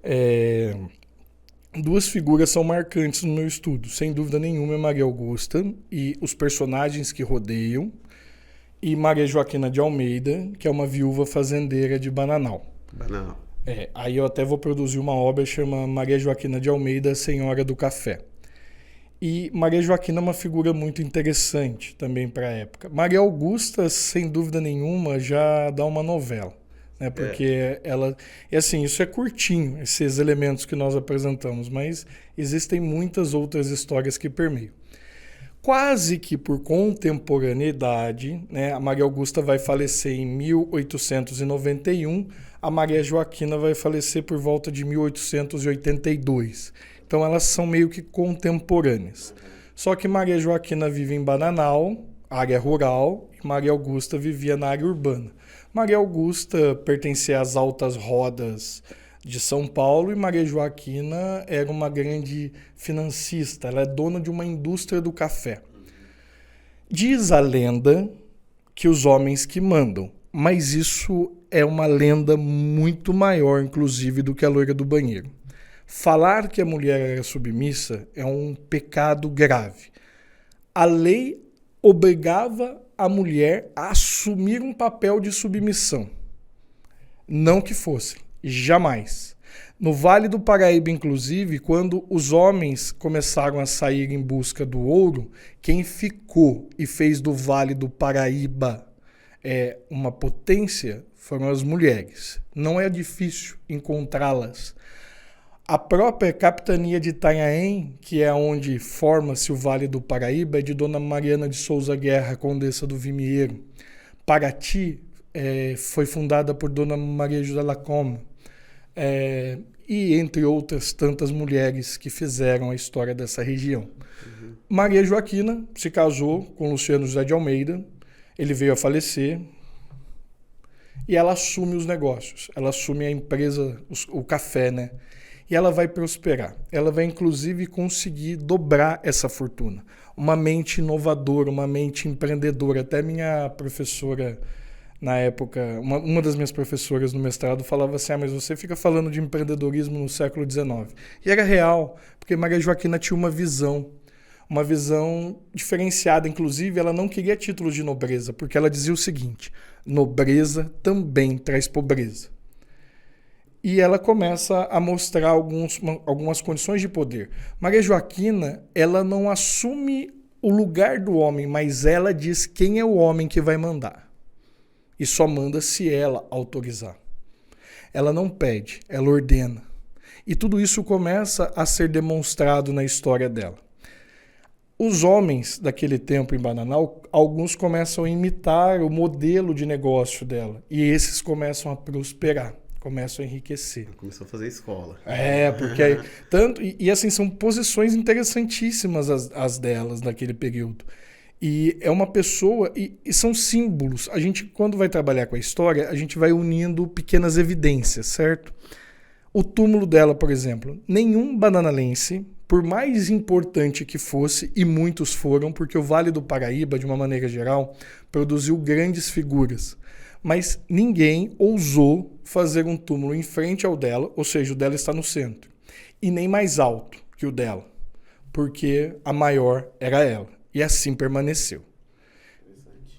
É, duas figuras são marcantes no meu estudo. Sem dúvida nenhuma é Maria Augusta e os personagens que rodeiam, e Maria Joaquina de Almeida, que é uma viúva fazendeira de Bananal. Banal. Aí eu até vou produzir uma obra que chama Maria Joaquina de Almeida, Senhora do Café. E Maria Joaquina é uma figura muito interessante também para a época. Maria Augusta, sem dúvida nenhuma, já dá uma novela, né? É. Porque ela... E assim, isso é curtinho, esses elementos que nós apresentamos, mas existem muitas outras histórias que permeiam. Quase que por contemporaneidade, né, a Maria Augusta vai falecer em 1891, a Maria Joaquina vai falecer por volta de 1882. Então elas são meio que contemporâneas. Só que Maria Joaquina vive em Bananal, área rural, e Maria Augusta vivia na área urbana. Maria Augusta pertencia às altas rodas de São Paulo e Maria Joaquina era uma grande financista, ela é dona de uma indústria do café. Diz a lenda que os homens que mandam, mas isso é uma lenda muito maior, inclusive, do que a loira do banheiro. Falar que a mulher era submissa é um pecado grave. A lei obrigava a mulher a assumir um papel de submissão. Não que fosse. Jamais. No Vale do Paraíba, inclusive, quando os homens começaram a sair em busca do ouro, quem ficou e fez do Vale do Paraíba uma potência foram as mulheres. Não é difícil encontrá-las. A própria capitania de Itanhaém, que é onde forma-se o Vale do Paraíba, é de Dona Mariana de Souza Guerra, condessa do Vimieiro. Paraty foi fundada por Dona Maria José Lacoma. E entre outras tantas mulheres que fizeram a história dessa região. Uhum. Maria Joaquina se casou com Luciano José de Almeida, ele veio a falecer e ela assume os negócios, ela assume a empresa, o café, né? E ela vai prosperar, ela vai inclusive conseguir dobrar essa fortuna. Uma mente inovadora, uma mente empreendedora. Até minha professora... Na época, uma das minhas professoras no mestrado falava assim, mas você fica falando de empreendedorismo no século XIX. E era real, porque Maria Joaquina tinha uma visão diferenciada. Inclusive, ela não queria título de nobreza, porque ela dizia o seguinte, nobreza também traz pobreza. E ela começa a mostrar algumas condições de poder. Maria Joaquina, ela não assume o lugar do homem, mas ela diz quem é o homem que vai mandar. E só manda se ela autorizar. Ela não pede, ela ordena. E tudo isso começa a ser demonstrado na história dela. Os homens daquele tempo em Bananal, alguns começam a imitar o modelo de negócio dela. E esses começam a prosperar, começam a enriquecer. Começou a fazer escola. Porque aí, tanto e assim são posições interessantíssimas as delas naquele período. E é uma pessoa, e são símbolos. A gente, quando vai trabalhar com a história, a gente vai unindo pequenas evidências, certo? O túmulo dela, por exemplo, nenhum bananalense, por mais importante que fosse, e muitos foram, porque o Vale do Paraíba, de uma maneira geral, produziu grandes figuras. Mas ninguém ousou fazer um túmulo em frente ao dela, ou seja, o dela está no centro, e nem mais alto que o dela, porque a maior era ela. E assim permaneceu.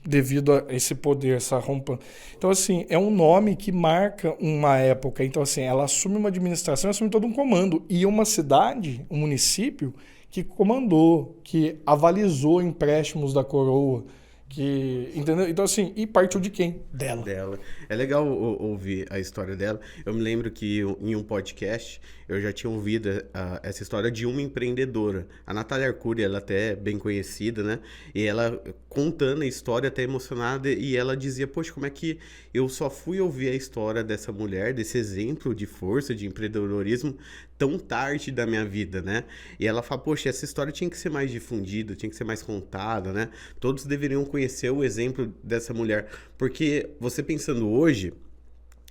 Devido a esse poder, essa rompa. Então, assim, é um nome que marca uma época. Então, assim, ela assume uma administração, assume todo um comando. E uma cidade, um município, que comandou, que avalizou empréstimos da coroa, entendeu? Então, assim, e partiu de quem? Dela. É legal ouvir a história dela. Eu me lembro que em um podcast eu já tinha ouvido essa história de uma empreendedora. A Natália Arcuri, ela até é bem conhecida, né? E ela contando a história até emocionada, e ela dizia, poxa, como é que eu só fui ouvir a história dessa mulher, desse exemplo de força, de empreendedorismo, tão tarde da minha vida, né? E ela fala, poxa, essa história tinha que ser mais difundida, tinha que ser mais contada, né? Todos deveriam conhecer o exemplo dessa mulher, porque você pensando hoje,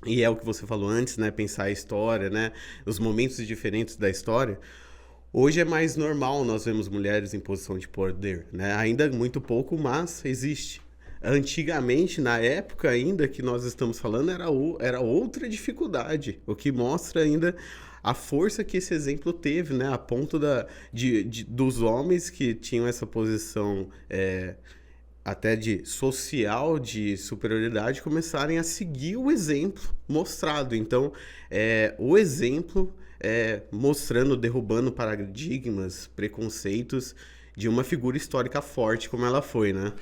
e é o que você falou antes, né? Pensar a história, né? Os momentos diferentes da história. Hoje é mais normal nós vemos mulheres em posição de poder, né? Ainda muito pouco, mas existe. Antigamente, na época ainda que nós estamos falando, era outra dificuldade, o que mostra ainda a força que esse exemplo teve, né? A ponto dos homens que tinham essa posição até de social, de superioridade, começarem a seguir o exemplo mostrado. Então, o exemplo mostrando, derrubando paradigmas, preconceitos de uma figura histórica forte como ela foi, né?